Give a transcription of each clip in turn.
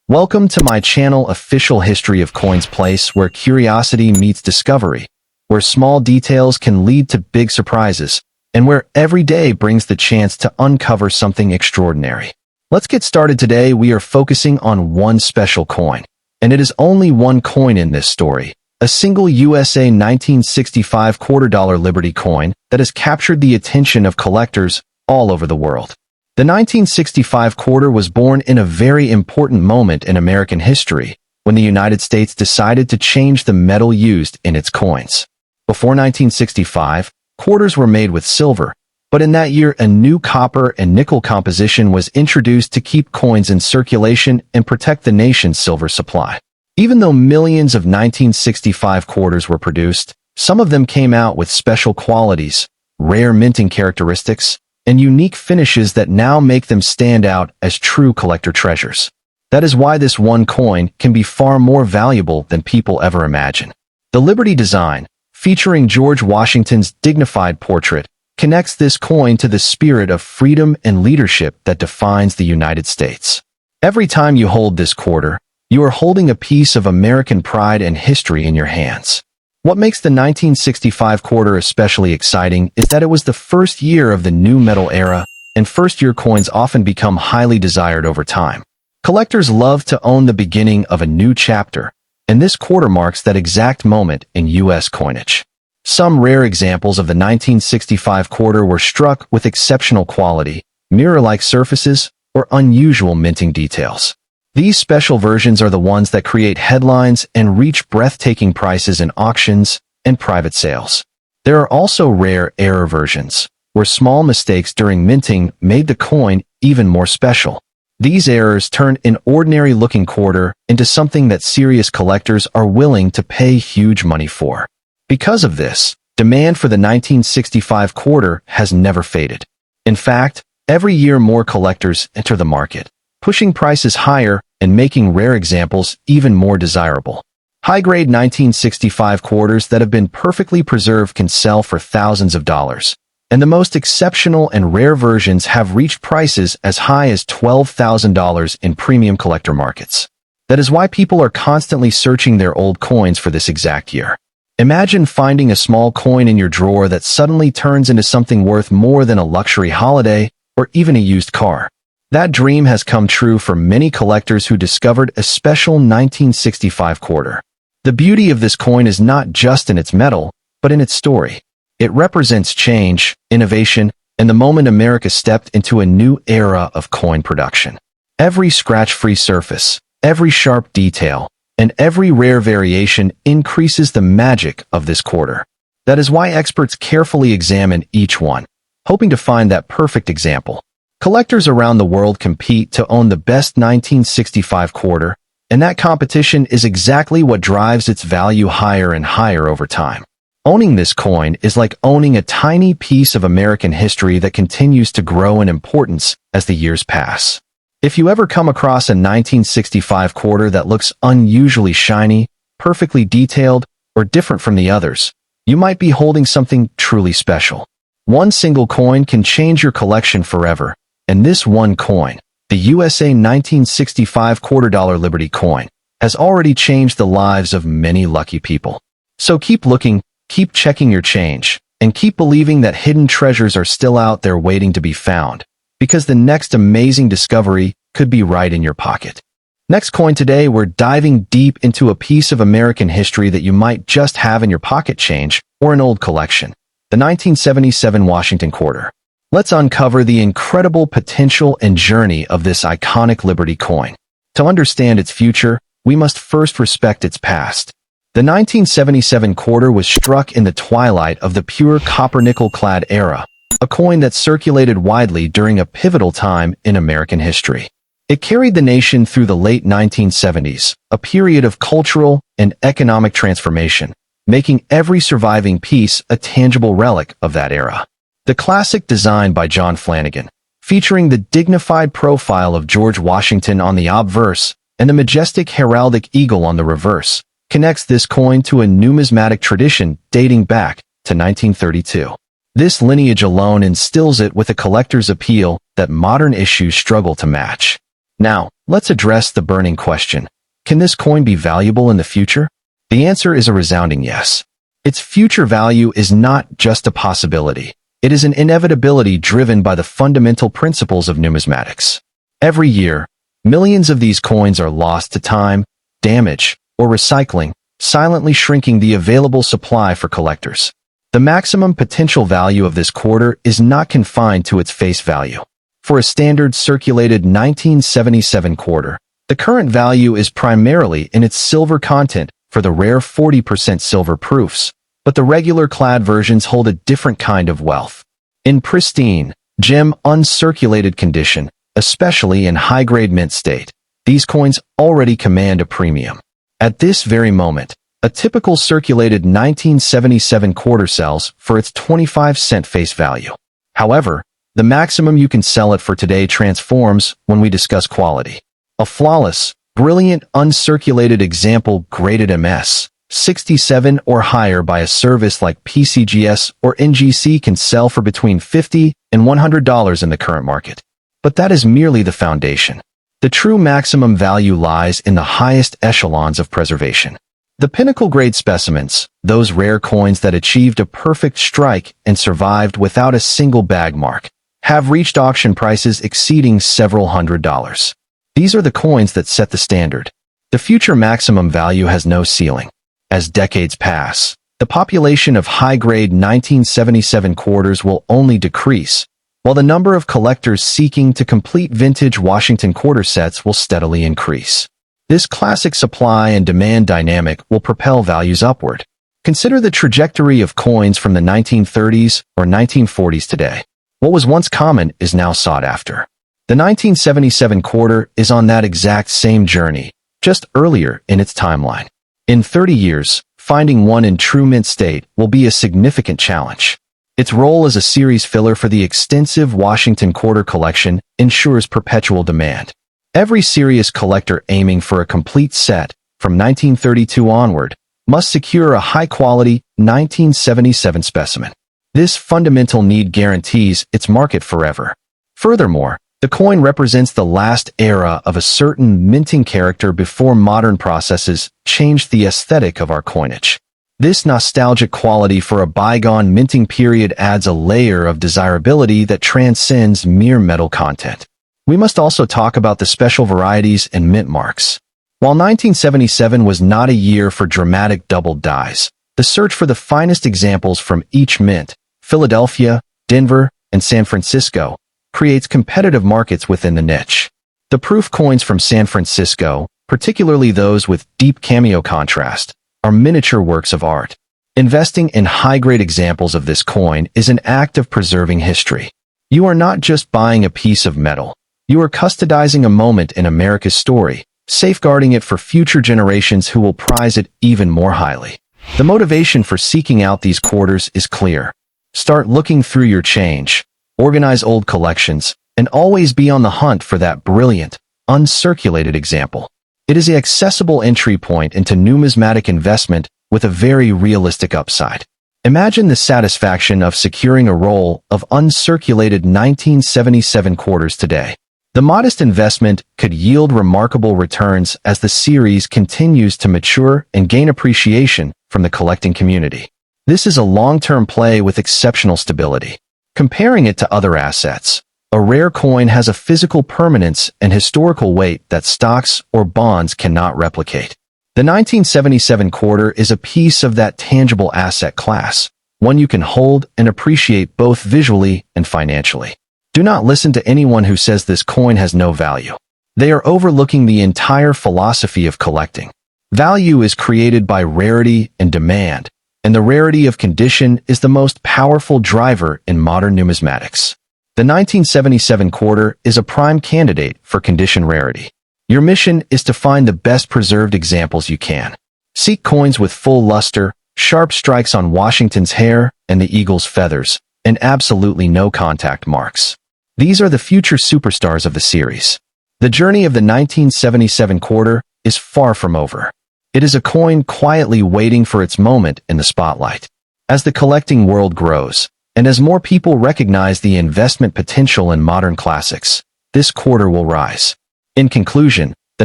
Welcome to my channel Official History of Coins, place where curiosity meets discovery, where small details can lead to big surprises, and where every day brings the chance to uncover something extraordinary. Let's get started. Today we are focusing on one special coin, and it is only one coin in this story, a single USA 1965 $quarter Liberty coin that has captured the attention of collectors all over the world. The 1965 quarter was born in a very important moment in American history, when the United States decided to change the metal used in its coins. Before 1965, quarters were made with silver, but in that year a new copper and nickel composition was introduced to keep coins in circulation and protect the nation's silver supply. Even though millions of 1965 quarters were produced, some of them came out with special qualities, rare minting characteristics, and unique finishes that now make them stand out as true collector treasures. That is why this one coin can be far more valuable than people ever imagine. The Liberty design, featuring George Washington's dignified portrait, connects this coin to the spirit of freedom and leadership that defines the United States. Every time you hold this quarter, you are holding a piece of American pride and history in your hands. What makes the 1965 quarter especially exciting is that it was the first year of the new metal era, and first-year coins often become highly desired over time. Collectors love to own the beginning of a new chapter, and this quarter marks that exact moment in U.S. coinage. Some rare examples of the 1965 quarter were struck with exceptional quality, mirror-like surfaces, or unusual minting details. These special versions are the ones that create headlines and reach breathtaking prices in auctions and private sales. There are also rare error versions, where small mistakes during minting made the coin even more special. These errors turn an ordinary-looking quarter into something that serious collectors are willing to pay huge money for. Because of this, demand for the 1965 quarter has never faded. In fact, every year more collectors enter the market, pushing prices higher and making rare examples even more desirable. High-grade 1965 quarters that have been perfectly preserved can sell for thousands of dollars, and the most exceptional and rare versions have reached prices as high as $12,000 in premium collector markets. That is why people are constantly searching their old coins for this exact year. Imagine finding a small coin in your drawer that suddenly turns into something worth more than a luxury holiday or even a used car. That dream has come true for many collectors who discovered a special 1965 quarter. The beauty of this coin is not just in its metal, but in its story. It represents change, innovation, and the moment America stepped into a new era of coin production. Every scratch-free surface, every sharp detail, and every rare variation increases the magic of this quarter. That is why experts carefully examine each one, hoping to find that perfect example. Collectors around the world compete to own the best 1965 quarter, and that competition is exactly what drives its value higher and higher over time. Owning this coin is like owning a tiny piece of American history that continues to grow in importance as the years pass. If you ever come across a 1965 quarter that looks unusually shiny, perfectly detailed, or different from the others, you might be holding something truly special. One single coin can change your collection forever. And this one coin, the USA 1965 $quarter Liberty coin, has already changed the lives of many lucky people. So keep looking, keep checking your change, and keep believing that hidden treasures are still out there waiting to be found, because the next amazing discovery could be right in your pocket. Next coin today, we're diving deep into a piece of American history that you might just have in your pocket change or an old collection, the 1977 Washington quarter. Let's uncover the incredible potential and journey of this iconic Liberty coin. To understand its future, we must first respect its past. The 1977 quarter was struck in the twilight of the pure copper-nickel-clad era, a coin that circulated widely during a pivotal time in American history. It carried the nation through the late 1970s, a period of cultural and economic transformation, making every surviving piece a tangible relic of that era. The classic design by John Flanagan, featuring the dignified profile of George Washington on the obverse and the majestic heraldic eagle on the reverse, connects this coin to a numismatic tradition dating back to 1932. This lineage alone instills it with a collector's appeal that modern issues struggle to match. Now, let's address the burning question. Can this coin be valuable in the future? The answer is a resounding yes. Its future value is not just a possibility. It is an inevitability driven by the fundamental principles of numismatics. Every year, millions of these coins are lost to time, damage, or recycling, silently shrinking the available supply for collectors. The maximum potential value of this quarter is not confined to its face value. For a standard circulated 1977 quarter, the current value is primarily in its silver content for the rare 40% silver proofs, but the regular clad versions hold a different kind of wealth. In pristine, gem uncirculated condition, especially in high-grade mint state, these coins already command a premium. At this very moment, a typical circulated 1977 quarter sells for its 25-cent face value. However, the maximum you can sell it for today transforms when we discuss quality. A flawless, brilliant uncirculated example graded MS 67 or higher by a service like PCGS or NGC can sell for between $50 and $100 in the current market. But that is merely the foundation. The true maximum value lies in the highest echelons of preservation. The pinnacle grade specimens, those rare coins that achieved a perfect strike and survived without a single bag mark, have reached auction prices exceeding several $100s. These are the coins that set the standard. The future maximum value has no ceiling. As decades pass, the population of high-grade 1977 quarters will only decrease, while the number of collectors seeking to complete vintage Washington quarter sets will steadily increase. This classic supply and demand dynamic will propel values upward. Consider the trajectory of coins from the 1930s or 1940s today. What was once common is now sought after. The 1977 quarter is on that exact same journey, just earlier in its timeline. In 30 years, finding one in true mint state will be a significant challenge. Its role as a series filler for the extensive Washington quarter collection ensures perpetual demand. Every serious collector aiming for a complete set, from 1932 onward, must secure a high-quality 1977 specimen. This fundamental need guarantees its market forever. Furthermore, the coin represents the last era of a certain minting character before modern processes changed the aesthetic of our coinage. This nostalgic quality for a bygone minting period adds a layer of desirability that transcends mere metal content. We must also talk about the special varieties and mint marks. While 1977 was not a year for dramatic double dies, the search for the finest examples from each mint, Philadelphia, Denver, and San Francisco, creates competitive markets within the niche. The proof coins from San Francisco, particularly those with deep cameo contrast, are miniature works of art. Investing in high-grade examples of this coin is an act of preserving history. You are not just buying a piece of metal. You are custodizing a moment in America's story, safeguarding it for future generations who will prize it even more highly. The motivation for seeking out these quarters is clear. Start looking through your change. Organize old collections, and always be on the hunt for that brilliant, uncirculated example. It is an accessible entry point into numismatic investment with a very realistic upside. Imagine the satisfaction of securing a roll of uncirculated 1977 quarters today. The modest investment could yield remarkable returns as the series continues to mature and gain appreciation from the collecting community. This is a long-term play with exceptional stability. Comparing it to other assets, a rare coin has a physical permanence and historical weight that stocks or bonds cannot replicate. The 1977 quarter is a piece of that tangible asset class, one you can hold and appreciate both visually and financially. Do not listen to anyone who says this coin has no value. They are overlooking the entire philosophy of collecting. Value is created by rarity and demand, and the rarity of condition is the most powerful driver in modern numismatics. The 1977 quarter is a prime candidate for condition rarity. Your mission is to find the best preserved examples you can. Seek coins with full luster, sharp strikes on Washington's hair and the eagle's feathers, and absolutely no contact marks. These are the future superstars of the series. The journey of the 1977 quarter is far from over. It is a coin quietly waiting for its moment in the spotlight. As the collecting world grows, and as more people recognize the investment potential in modern classics, this quarter will rise. In conclusion, the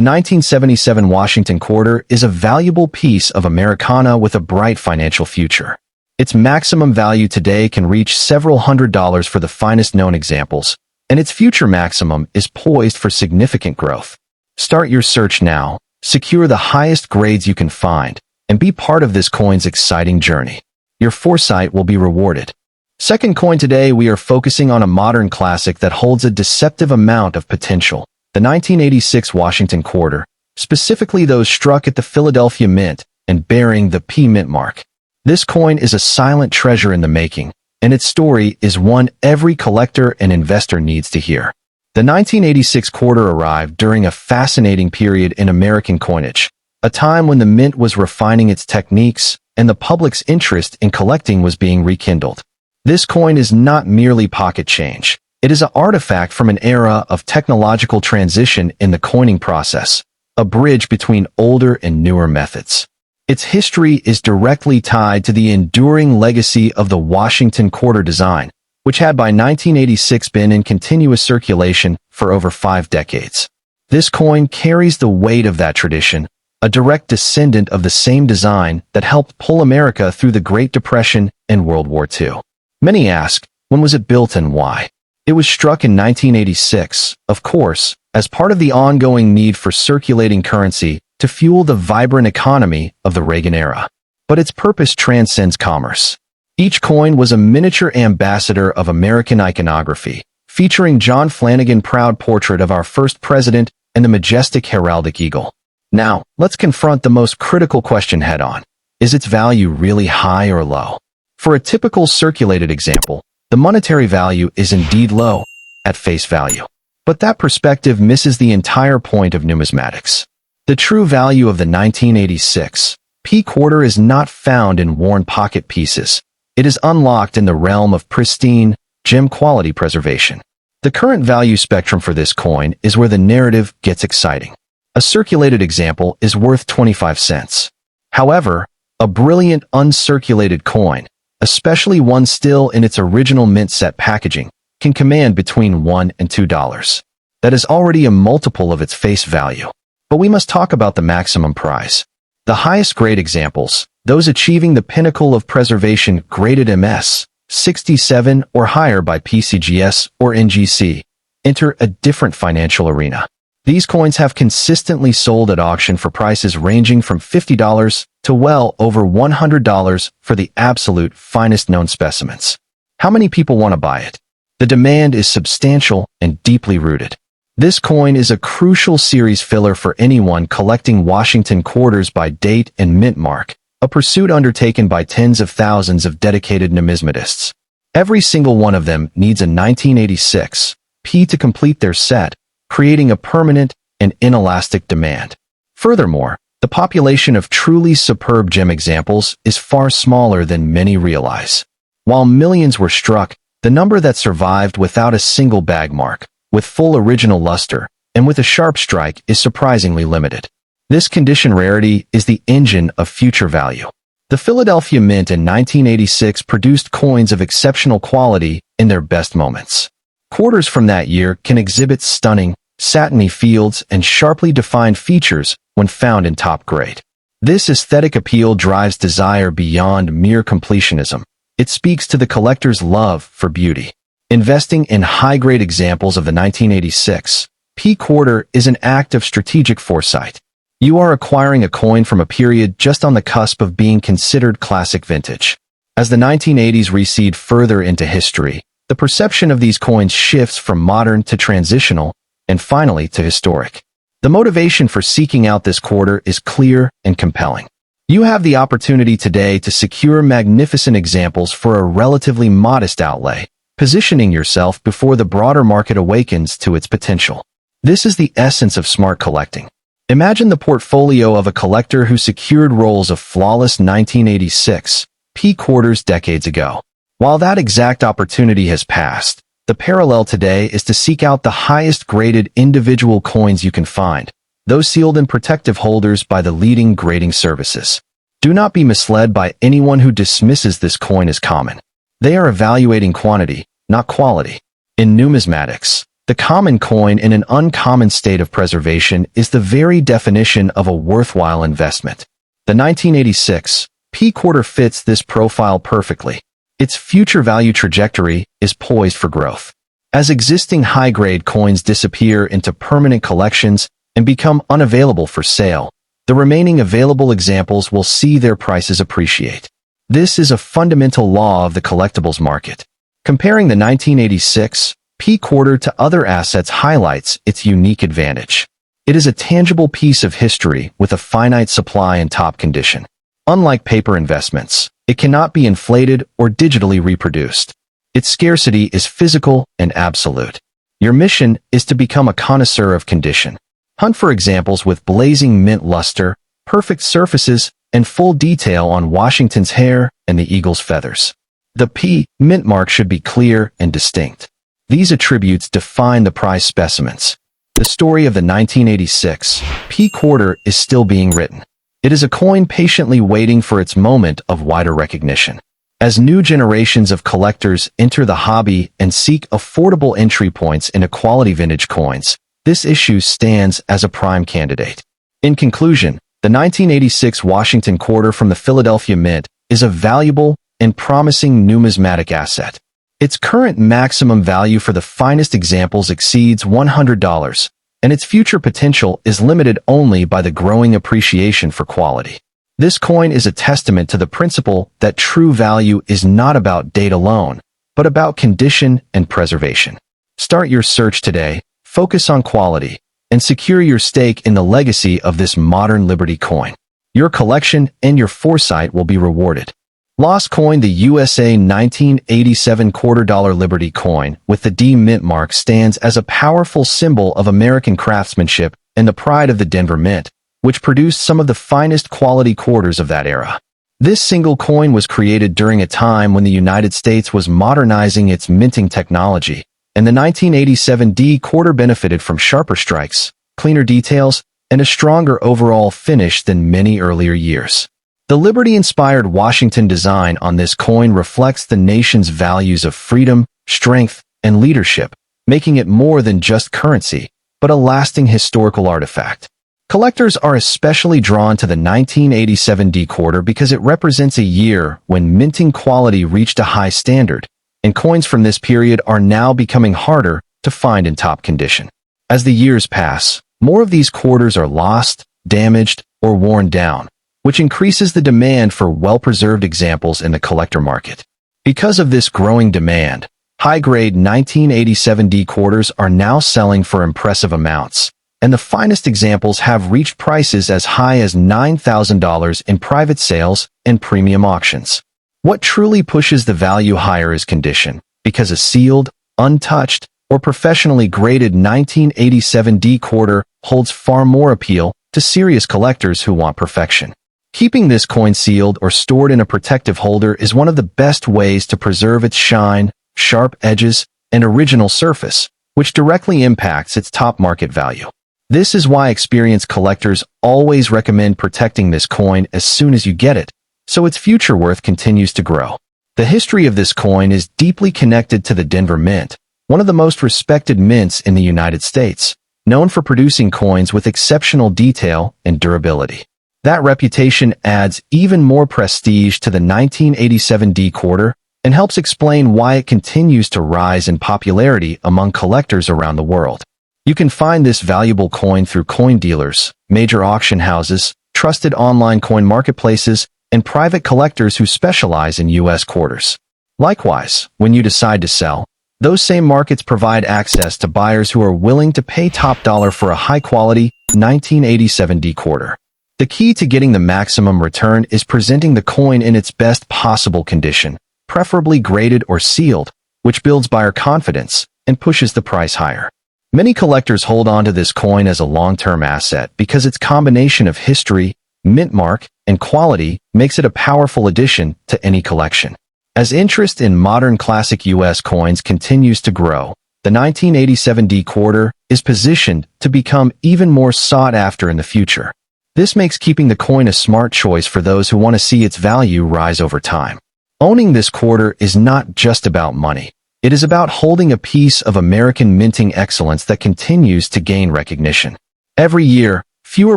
1977 Washington quarter is a valuable piece of Americana with a bright financial future. Its maximum value today can reach several $100s for the finest known examples, and its future maximum is poised for significant growth. Start your search now, secure the highest grades you can find, and be part of this coin's exciting journey. Your foresight will be rewarded. Second coin today, we are focusing on a modern classic that holds a deceptive amount of potential. The 1986 Washington quarter, specifically those struck at the Philadelphia Mint and bearing the P Mint mark. This coin is a silent treasure in the making, and its story is one every collector and investor needs to hear. The 1986 quarter arrived during a fascinating period in American coinage, a time when the mint was refining its techniques and the public's interest in collecting was being rekindled. This coin is not merely pocket change. It is an artifact from an era of technological transition in the coining process, a bridge between older and newer methods. Its history is directly tied to the enduring legacy of the Washington quarter design, which had by 1986 been in continuous circulation for over 5 decades. This coin carries the weight of that tradition, a direct descendant of the same design that helped pull America through the Great Depression and World War II. Many ask, when was it built and why? It was struck in 1986, of course, as part of the ongoing need for circulating currency to fuel the vibrant economy of the Reagan era. But its purpose transcends commerce. Each coin was a miniature ambassador of American iconography, featuring John Flanagan's proud portrait of our first president and the majestic heraldic eagle. Now, let's confront the most critical question head-on. Is its value really high or low? For a typical circulated example, the monetary value is indeed low, at face value. But that perspective misses the entire point of numismatics. The true value of the 1986 P quarter is not found in worn pocket pieces. It is unlocked in the realm of pristine, gem quality preservation. The current value spectrum for this coin is where the narrative gets exciting. A circulated example is worth 25 cents. However, a brilliant uncirculated coin, especially one still in its original mint set packaging, can command between $1 and $2. That is already a multiple of its face value. But we must talk about the maximum price. The highest grade examples, those achieving the pinnacle of preservation graded MS, 67 or higher by PCGS or NGC, enter a different financial arena. These coins have consistently sold at auction for prices ranging from $50 to well over $100 for the absolute finest known specimens. How many people want to buy it? The demand is substantial and deeply rooted. This coin is a crucial series filler for anyone collecting Washington quarters by date and mint mark, a pursuit undertaken by tens of thousands of dedicated numismatists. Every single one of them needs a 1986 P to complete their set, creating a permanent and inelastic demand. Furthermore, the population of truly superb gem examples is far smaller than many realize. While millions were struck, the number that survived without a single bag mark, with full original luster, and with a sharp strike is surprisingly limited. This condition rarity is the engine of future value. The Philadelphia Mint in 1986 produced coins of exceptional quality in their best moments. Quarters from that year can exhibit stunning, satiny fields and sharply defined features when found in top grade. This aesthetic appeal drives desire beyond mere completionism. It speaks to the collector's love for beauty. Investing in high-grade examples of the 1986 P quarter is an act of strategic foresight. You are acquiring a coin from a period just on the cusp of being considered classic vintage. As the 1980s recede further into history, the perception of these coins shifts from modern to transitional, and finally to historic. The motivation for seeking out this quarter is clear and compelling. You have the opportunity today to secure magnificent examples for a relatively modest outlay, positioning yourself before the broader market awakens to its potential. This is the essence of smart collecting. Imagine the portfolio of a collector who secured rolls of flawless 1986 P quarters decades ago. While that exact opportunity has passed, the parallel today is to seek out the highest graded individual coins you can find, those sealed in protective holders by the leading grading services. Do not be misled by anyone who dismisses this coin as common. They are evaluating quantity, not quality. In numismatics, The common coin in an uncommon state of preservation is the very definition of a worthwhile investment. The 1986 P quarter fits this profile perfectly. Its future value trajectory is poised for growth. As existing high-grade coins disappear into permanent collections and become unavailable for sale, the remaining available examples will see their prices appreciate. This is a fundamental law of the collectibles market. Comparing the 1986 P quarter to other assets highlights its unique advantage. It is a tangible piece of history with a finite supply and top condition. Unlike paper investments, it cannot be inflated or digitally reproduced. Its scarcity is physical and absolute. Your mission is to become a connoisseur of condition. Hunt for examples with blazing mint luster, perfect surfaces, and full detail on Washington's hair and the eagle's feathers. The P mint mark should be clear and distinct. These attributes define the prized specimens. The story of the 1986 P quarter is still being written. It is a coin patiently waiting for its moment of wider recognition. As new generations of collectors enter the hobby and seek affordable entry points into quality vintage coins, this issue stands as a prime candidate. In conclusion, the 1986 Washington quarter from the Philadelphia Mint is a valuable and promising numismatic asset. Its current maximum value for the finest examples exceeds $100, and its future potential is limited only by the growing appreciation for quality. This coin is a testament to the principle that true value is not about date alone, but about condition and preservation. Start your search today, focus on quality, and secure your stake in the legacy of this modern Liberty coin. Your collection and your foresight will be rewarded. Lost coin. The USA 1987 $quarter Liberty coin with the D Mint mark stands as a powerful symbol of American craftsmanship and the pride of the Denver Mint, which produced some of the finest quality quarters of that era. This single coin was created during a time when the United States was modernizing its minting technology, and the 1987 D quarter benefited from sharper strikes, cleaner details, and a stronger overall finish than many earlier years. The Liberty-inspired Washington design on this coin reflects the nation's values of freedom, strength, and leadership, making it more than just currency, but a lasting historical artifact. Collectors are especially drawn to the 1987 D quarter because it represents a year when minting quality reached a high standard, and coins from this period are now becoming harder to find in top condition. As the years pass, more of these quarters are lost, damaged, or worn down, which increases the demand for well-preserved examples in the collector market. Because of this growing demand, high-grade 1987 D quarters are now selling for impressive amounts, and the finest examples have reached prices as high as $9,000 in private sales and premium auctions. What truly pushes the value higher is condition, because a sealed, untouched, or professionally graded 1987 D quarter holds far more appeal to serious collectors who want perfection. Keeping this coin sealed or stored in a protective holder is one of the best ways to preserve its shine, sharp edges, and original surface, which directly impacts its top market value. This is why experienced collectors always recommend protecting this coin as soon as you get it, so its future worth continues to grow. The history of this coin is deeply connected to the Denver Mint, one of the most respected mints in the United States, known for producing coins with exceptional detail and durability. That reputation adds even more prestige to the 1987 D quarter and helps explain why it continues to rise in popularity among collectors around the world. You can find this valuable coin through coin dealers, major auction houses, trusted online coin marketplaces, and private collectors who specialize in U.S. quarters. Likewise, when you decide to sell, those same markets provide access to buyers who are willing to pay top dollar for a high-quality 1987 D quarter. The key to getting the maximum return is presenting the coin in its best possible condition, preferably graded or sealed, which builds buyer confidence and pushes the price higher. Many collectors hold on to this coin as a long-term asset because its combination of history, mint mark, and quality makes it a powerful addition to any collection. As interest in modern classic U.S. coins continues to grow, the 1987 D quarter is positioned to become even more sought after in the future. This makes keeping the coin a smart choice for those who want to see its value rise over time. Owning this quarter is not just about money. It is about holding a piece of American minting excellence that continues to gain recognition. Every year, fewer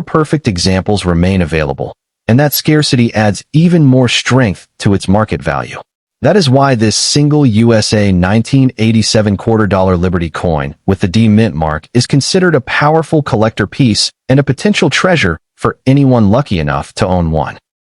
perfect examples remain available, and that scarcity adds even more strength to its market value. That is why this single USA 1987 $quarter Liberty coin with the D Mint mark is considered a powerful collector piece and a potential treasure for anyone lucky enough to own one.